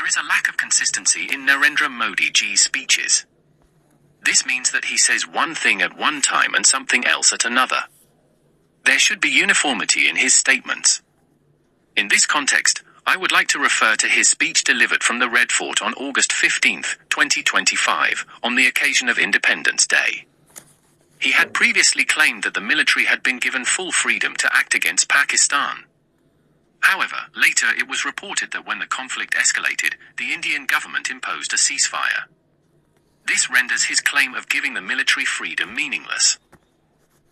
There is a lack of consistency in Narendra Modi ji's speeches. This means that he says one thing at one time and something else at another. There should be uniformity in his statements. In this context, I would like to refer to his speech delivered from the Red Fort on August 15, 2025, on the occasion of Independence Day. He had previously claimed that the military had been given full freedom to act against Pakistan. However, later it was reported that when the conflict escalated, the Indian government imposed a ceasefire. This renders his claim of giving the military freedom meaningless.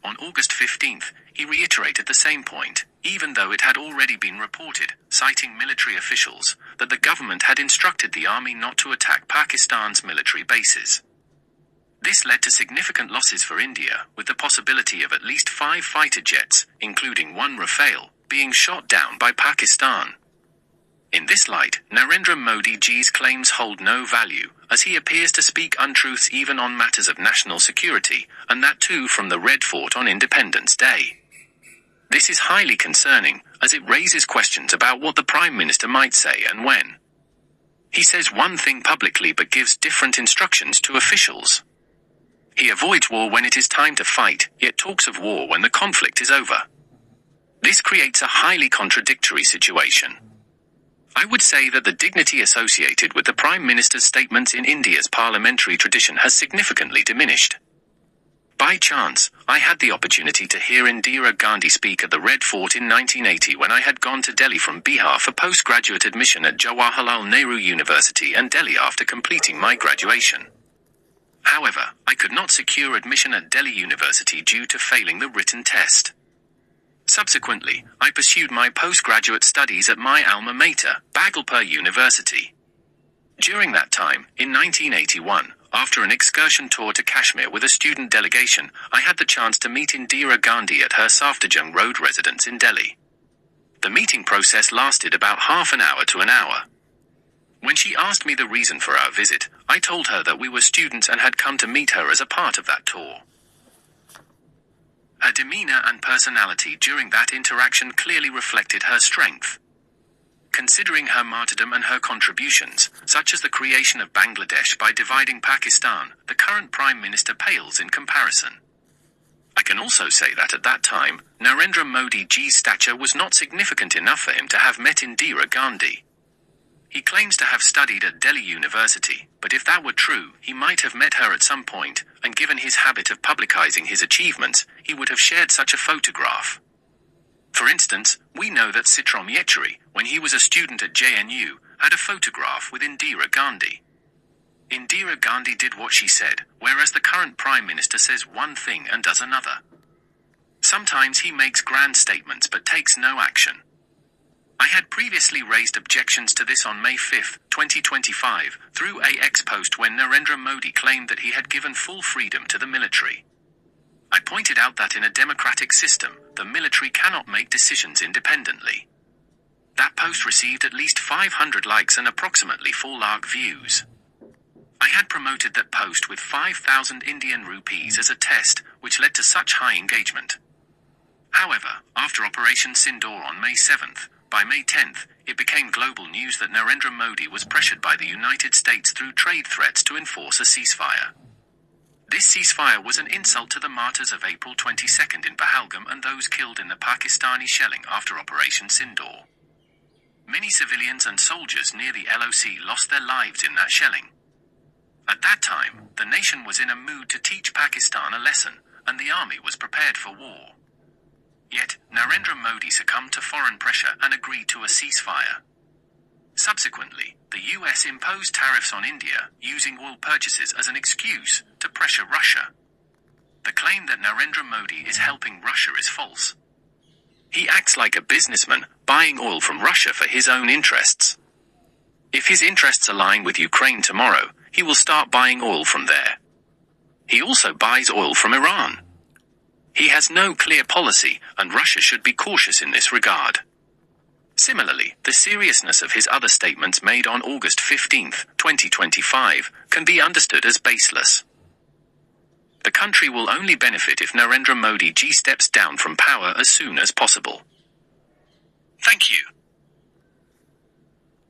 On August 15, he reiterated the same point, even though it had already been reported, citing military officials, that the government had instructed the army not to attack Pakistan's military bases. This led to significant losses for India, with the possibility of at least 5 fighter jets, including one Rafale, being shot down by Pakistan. In this light, Narendra Modi ji's claims hold no value, as he appears to speak untruths even on matters of national security, and that too from the Red Fort on Independence Day. This is highly concerning, as it raises questions about what the Prime Minister might say and when. He says one thing publicly but gives different instructions to officials. He avoids war when it is time to fight, yet talks of war when the conflict is over. This creates a highly contradictory situation. I would say that the dignity associated with the Prime Minister's statements in India's parliamentary tradition has significantly diminished. By chance, I had the opportunity to hear Indira Gandhi speak at the Red Fort in 1980 when I had gone to Delhi from Bihar for postgraduate admission at Jawaharlal Nehru University and Delhi after completing my graduation. However, I could not secure admission at Delhi University due to failing the written test. Subsequently, I pursued my postgraduate studies at my alma mater, Bhagalpur University. During that time, in 1981, after an excursion tour to Kashmir with a student delegation, I had the chance to meet Indira Gandhi at her Safdarjung Road residence in Delhi. The meeting process lasted about half an hour to an hour. When she asked me the reason for our visit, I told her that we were students and had come to meet her as a part of that tour. Her demeanor and personality during that interaction clearly reflected her strength. Considering her martyrdom and her contributions, such as the creation of Bangladesh by dividing Pakistan, the current Prime Minister pales in comparison. I can also say that at that time, Narendra Modi ji's stature was not significant enough for him to have met Indira Gandhi. He claims to have studied at Delhi University, but if that were true, he might have met her at some point, and given his habit of publicizing his achievements, he would have shared such a photograph. For instance, we know that Sitaram Yechury, when he was a student at JNU, had a photograph with Indira Gandhi. Indira Gandhi did what she said, whereas the current Prime Minister says one thing and does another. Sometimes he makes grand statements but takes no action. I had previously raised objections to this on May 5, 2025, through a X post when Narendra Modi claimed that he had given full freedom to the military. I pointed out that in a democratic system, the military cannot make decisions independently. That post received at least 500 likes and approximately 4 lakh views. I had promoted that post with 5,000 Indian rupees as a test, which led to such high engagement. However, after Operation Sindoor on May 7th, by May 10th, it became global news that Narendra Modi was pressured by the United States through trade threats to enforce a ceasefire. This ceasefire was an insult to the martyrs of April 22nd in Pahalgam and those killed in the Pakistani shelling after Operation Sindoor. Many civilians and soldiers near the LOC lost their lives in that shelling. At that time, the nation was in a mood to teach Pakistan a lesson, and the army was prepared for war. Yet, Narendra Modi succumbed to foreign pressure and agreed to a ceasefire. Subsequently, the US imposed tariffs on India, using oil purchases as an excuse to pressure Russia. The claim that Narendra Modi is helping Russia is false. He acts like a businessman, buying oil from Russia for his own interests. If his interests align with Ukraine tomorrow, he will start buying oil from there. He also buys oil from Iran. He has no clear policy, and Russia should be cautious in this regard. Similarly, the seriousness of his other statements made on August 15, 2025, can be understood as baseless. The country will only benefit if Narendra Modi ji steps down from power as soon as possible. Thank you.